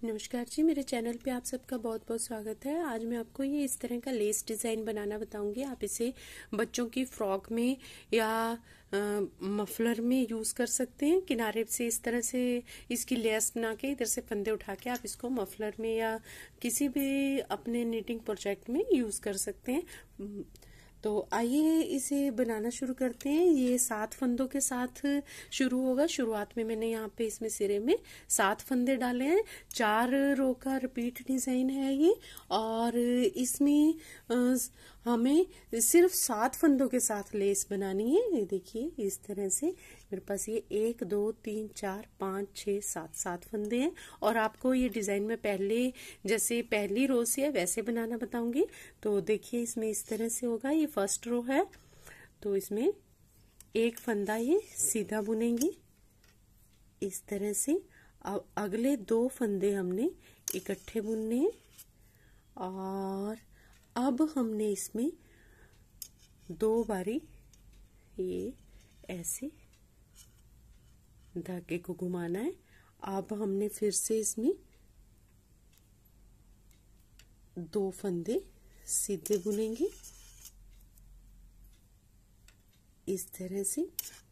नमस्कार जी, मेरे चैनल पे आप सबका बहुत बहुत स्वागत है। आज मैं आपको ये इस तरह का लेस डिज़ाइन बनाना बताऊंगी। आप इसे बच्चों की फ्रॉक में या मफलर में यूज़ कर सकते हैं। किनारे से इस तरह से इसकी लेस बना के इधर से फंदे उठा के आप इसको मफलर में या किसी भी अपने निटिंग प्रोजेक्ट में यूज़ कर सकते हैं। तो आइए इसे बनाना शुरू करते हैं। ये 7 फंदों के साथ शुरू होगा। शुरुआत में मैंने यहाँ पे इसमें सिरे में 7 फंदे डाले हैं। 4 रो का रिपीट डिजाइन है ये, और इसमें हमें सिर्फ 7 फंदों के साथ लेस बनानी है। ये देखिए इस तरह से मेरे पास ये 1 2 3 4 5 6 7 फंदे हैं, और आपको ये डिजाइन में पहले जैसे पहली रो से है वैसे बनाना बताऊंगी। तो देखिए इसमें इस तरह से होगा। ये फर्स्ट रो है, तो इसमें एक फंदा ये सीधा बुनेंगे इस तरह से। अब अगले 2 फंदे हमने इकट्ठे बुनने हैं, और अब हमने इसमें 2 बारी ये ऐसे धागे को घुमाना है। अब हमने फिर से इसमें 2 फंदे सीधे बुनेंगे इस तरह से।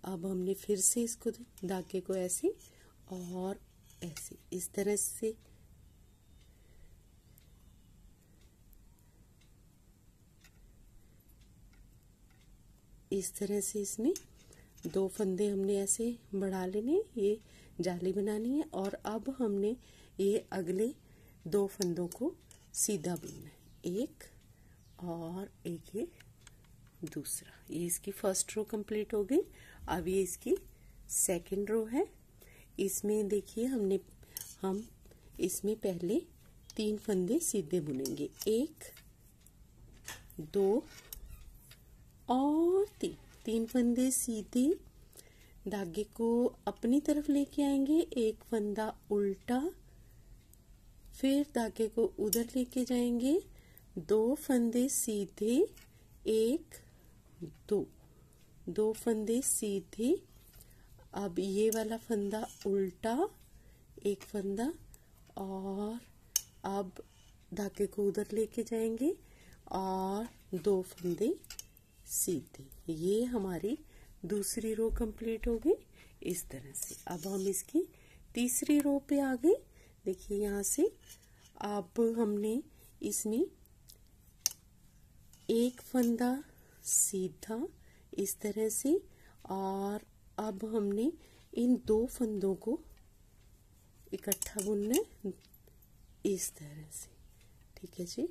अब हमने फिर से इसको धागे को ऐसे और ऐसे इस तरह से इसमें 2 फंदे हमने ऐसे बढ़ा लेने, ये जाली बनानी है। और अब हमने ये अगले 2 फंदों को सीधा बुनना है, एक और एक ये दूसरा। ये इसकी फर्स्ट रो कंप्लीट हो गई। अब ये इसकी सेकंड रो है। इसमें देखिए हम इसमें पहले 3 फंदे सीधे बुनेंगे, 1 2 और 3 फंदे सीधे धागे को अपनी तरफ लेके आएंगे, एक फंदा उल्टा, फिर धागे को उधर लेके जाएंगे, 2 फंदे सीधे, 1 2 फंदे सीधे। अब ये वाला फंदा उल्टा, एक फंदा, और अब धागे को उधर लेके जाएंगे और 2 फंदे सीधे। ये हमारी दूसरी रो कंप्लीट हो गई इस तरह से। अब हम इसकी तीसरी रो पे आ गए। देखिए यहाँ से अब हमने इसमें एक फंदा सीधा इस तरह से, और अब हमने इन 2 फंदों को इकट्ठा बुनना है इस तरह से। ठीक है जी।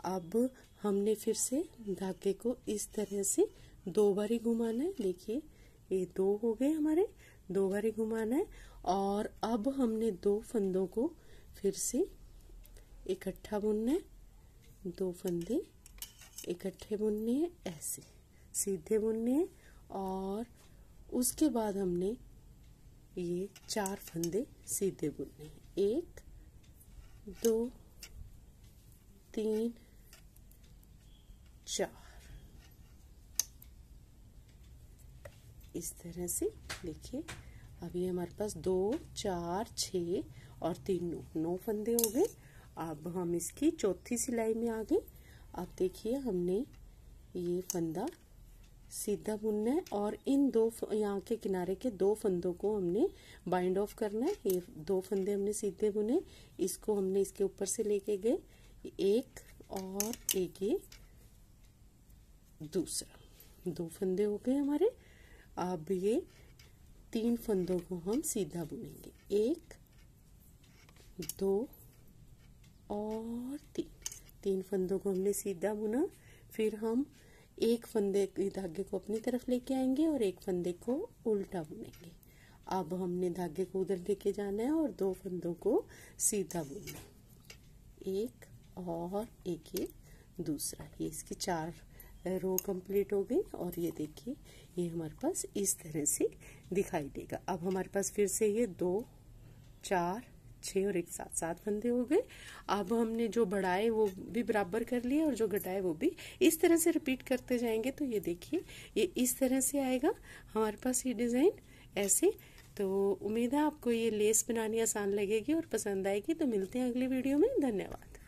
अब हमने फिर से धागे को इस तरह से 2 बारी घुमाना है। देखिए ये 2 हो गए हमारे, 2 बारी घुमाना है। और अब हमने 2 फंदों को फिर से इकट्ठा बुनना है, 2 फंदे इकट्ठे बुनने हैं, ऐसे सीधे बुनने हैं। और उसके बाद हमने ये 4 फंदे सीधे बुनने हैं, 1 2 3 4 इस तरह से। देखिए अब ये हमारे पास 2 4 6 और 3 9 फंदे हो गए। अब हम इसकी चौथी सिलाई में आ गए। अब देखिए हमने ये फंदा सीधा बुनना है, और इन 2 यहाँ के किनारे के 2 फंदों को हमने बाइंड ऑफ करना है। ये 2 फंदे हमने सीधे बुने, इसको हमने इसके ऊपर से लेके गए, एक और एक ये दूसरा, 2 फंदे हो गए हमारे। अब ये 3 फंदों को हम सीधा बुनेंगे, 1 2 और 3 फंदों को हमने सीधा बुना। फिर हम एक फंदे के धागे को अपनी तरफ लेके आएंगे और एक फंदे को उल्टा बुनेंगे। अब हमने धागे को उधर लेके जाना है और 2 फंदों को सीधा बुनना, एक और एक ये दूसरा। ये इसकी 4 रो कंप्लीट हो गई। और ये देखिए ये हमारे पास इस तरह से दिखाई देगा। अब हमारे पास फिर से ये 2 4 6 और 1 7 फंदे हो गए। अब हमने जो बढ़ाए वो भी बराबर कर लिए और जो घटाए वो भी इस तरह से रिपीट करते जाएंगे। तो ये देखिए ये इस तरह से आएगा हमारे पास ये डिजाइन। ऐसे तो उम्मीद है आपको ये लेस बनानी आसान लगेगी और पसंद आएगी। तो मिलते हैं अगली वीडियो में। धन्यवाद।